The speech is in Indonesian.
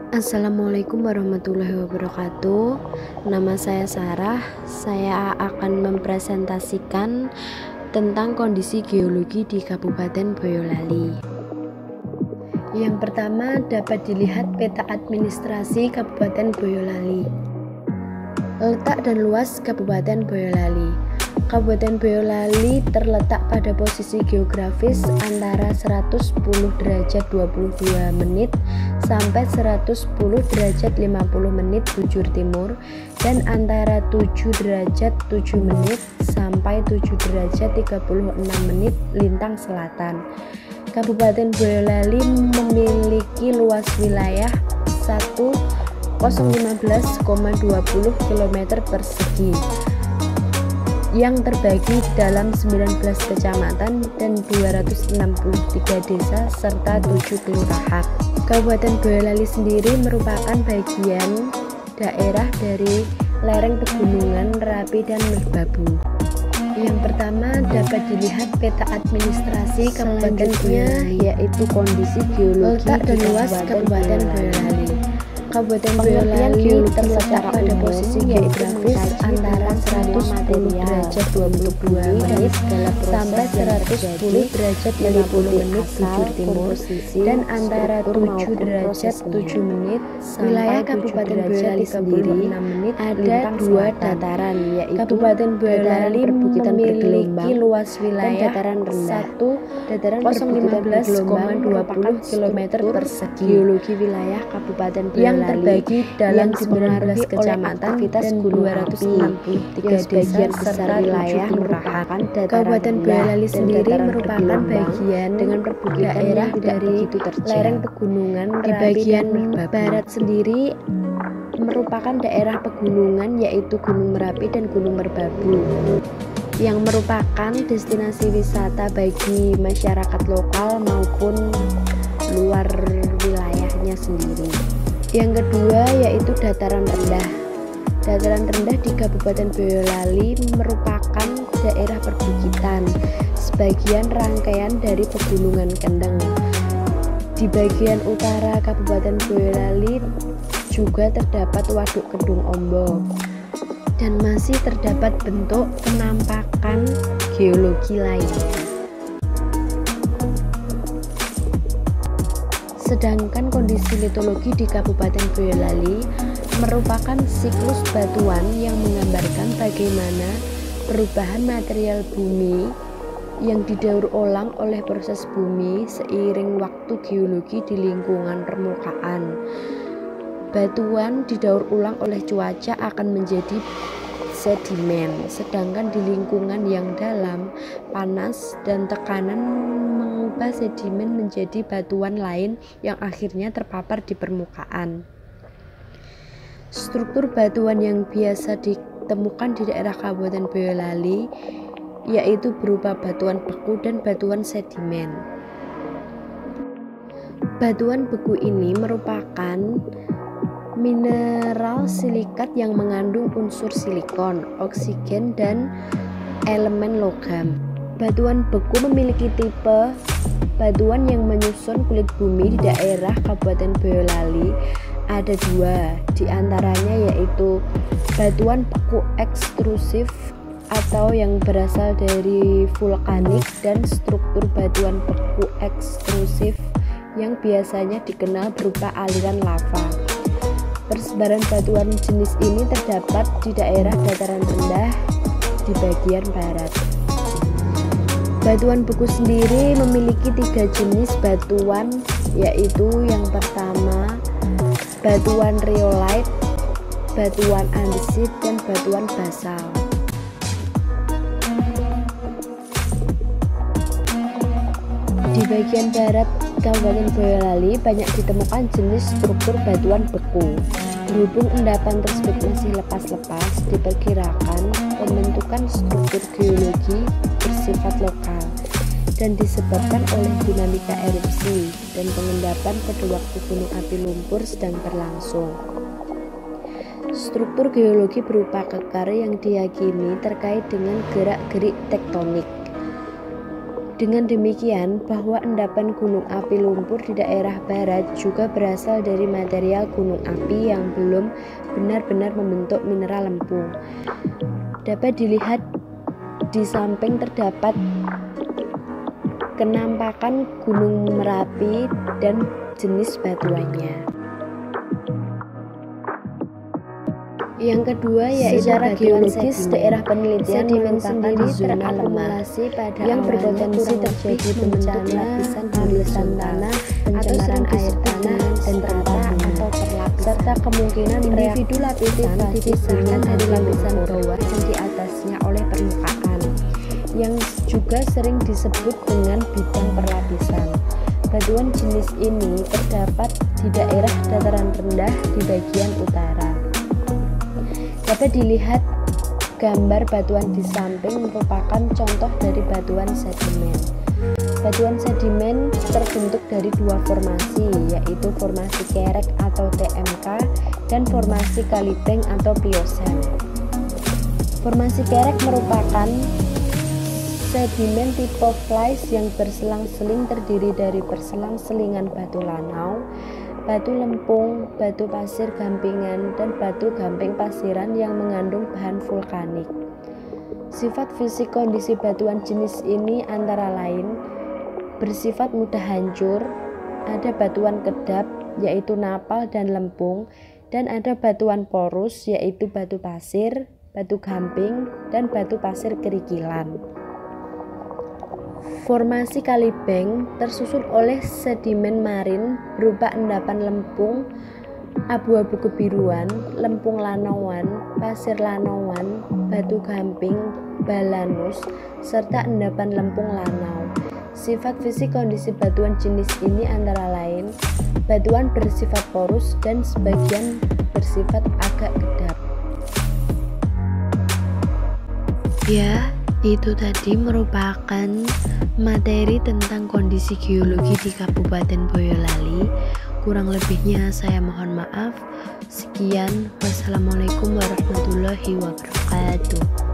Assalamualaikum warahmatullahi wabarakatuh. Nama saya Sarah. Saya akan mempresentasikan tentang kondisi geologi di Kabupaten Boyolali. Yang pertama dapat dilihat peta administrasi Kabupaten Boyolali. Letak dan luas Kabupaten Boyolali. Kabupaten Boyolali terletak pada posisi geografis antara 110 derajat 22 menit sampai 110 derajat 50 menit bujur timur dan antara 7 derajat 7 menit sampai 7 derajat 36 menit lintang selatan. Kabupaten Boyolali memiliki luas wilayah 1015,20 km persegi yang terbagi dalam 19 kecamatan dan 263 desa serta 7 kelurahan. Kabupaten Boyolali sendiri merupakan bagian daerah dari lereng pegunungan Merapi dan Merbabu. Yang pertama dapat dilihat peta administrasi Kabupaten Boyolali, yaitu kondisi geologi letak dan luas Kabupaten Boyolali. Kabupaten Boyolali terletak pada posisi geografis antara 110 derajat 22 menit sampai 110 derajat 50 menit bujur timur dan antara 7 derajat 7 menit sampai Kabupaten Boyolali sendiri ada dua dataran, yaitu Kabupaten Boyolali memiliki luas wilayah dataran rendah 0,15,20 km persegi. Geologi wilayah Kabupaten Boyolali yang terbagi dalam 19 kecamatan dan 263 desa serta wilayah merupakan Kabupaten Boyolali sendiri merupakan bagian dengan daerah dari lereng pegunungan di bagian barat sendiri merupakan daerah pegunungan, yaitu Gunung Merapi dan Gunung Merbabu, yang merupakan destinasi wisata bagi masyarakat lokal maupun luar wilayahnya sendiri. Yang kedua yaitu dataran rendah. Dataran rendah di Kabupaten Boyolali merupakan daerah perbukitan, sebagian rangkaian dari pegunungan Kendeng. Di bagian utara Kabupaten Boyolali juga terdapat Waduk Kedung Ombok dan masih terdapat bentuk penampakan geologi lain. Sedangkan kondisi litologi di Kabupaten Boyolali merupakan siklus batuan yang menggambarkan bagaimana perubahan material bumi yang didaur ulang oleh proses bumi seiring waktu geologi di lingkungan permukaan. Batuan didaur ulang oleh cuaca akan menjadi sedimen, sedangkan di lingkungan yang dalam, panas dan tekanan mengubah sedimen menjadi batuan lain yang akhirnya terpapar di permukaan. Struktur batuan yang biasa ditemukan di daerah Kabupaten Boyolali yaitu berupa batuan beku dan batuan sedimen. Batuan beku ini merupakan mineral silikat yang mengandung unsur silikon, oksigen, dan elemen logam. Batuan beku memiliki tipe batuan yang menyusun kulit bumi di daerah Kabupaten Boyolali. Ada dua, diantaranya yaitu batuan beku ekstrusif atau yang berasal dari vulkanik dan struktur batuan beku ekstrusif yang biasanya dikenal berupa aliran lava. Persebaran batuan jenis ini terdapat di daerah dataran rendah di bagian barat. Batuan beku sendiri memiliki 3 jenis batuan, yaitu yang pertama batuan rhyolite, batuan andesit, dan batuan basal. Di bagian barat Kabupaten Boyolali banyak ditemukan jenis struktur batuan beku. Berhubung endapan tersebut masih lepas-lepas, diperkirakan pembentukan struktur geologi bersifat lokal dan disebabkan oleh dinamika erupsi dan pengendapan pada waktu gunung api lumpur sedang berlangsung. Struktur geologi berupa kekar yang diyakini terkait dengan gerak-gerik tektonik. Dengan demikian, bahwa endapan gunung api lumpur di daerah barat juga berasal dari material gunung api yang belum benar-benar membentuk mineral lempung. Dapat dilihat di samping terdapat kenampakan Gunung Merapi dan jenis batuannya. Yang kedua yaitu secara geologis daerah penelitian sedimen sendiri terakumulasi pada yang berpotensi terjadi bentuk lapisan tanah, pencemaran air tanah dan tempat atau perlapisan, serta kemungkinan individu lapisan dipisahkan dari lapisan bawah dan di atasnya oleh permukaan, yang juga sering disebut dengan bidang perlapisan. Batuan jenis ini terdapat di daerah dataran rendah di bagian utara. Dapat dilihat gambar batuan di samping merupakan contoh dari batuan sedimen. Batuan sedimen terbentuk dari dua formasi, yaitu formasi kerek atau TMK dan formasi kalibeng atau Pliocene. Formasi kerek merupakan sedimen tipe flies yang berselang-seling terdiri dari perselang-selingan batu lanau, batu lempung, batu pasir gampingan, dan batu gamping pasiran yang mengandung bahan vulkanik. Sifat fisik kondisi batuan jenis ini antara lain bersifat mudah hancur, ada batuan kedap yaitu napal dan lempung, dan ada batuan porus yaitu batu pasir, batu gamping, dan batu pasir kerikilan. Formasi kalibeng tersusun oleh sedimen marin berupa endapan lempung abu-abu kebiruan, lempung lanauan, pasir lanauan, batu gamping, balanus, serta endapan lempung lanau. Sifat fisik kondisi batuan jenis ini antara lain batuan bersifat porus dan sebagian bersifat agak kedap. Ya, itu tadi merupakan materi tentang kondisi geologi di Kabupaten Boyolali. Kurang lebihnya saya mohon maaf. Sekian, wassalamualaikum warahmatullahi wabarakatuh.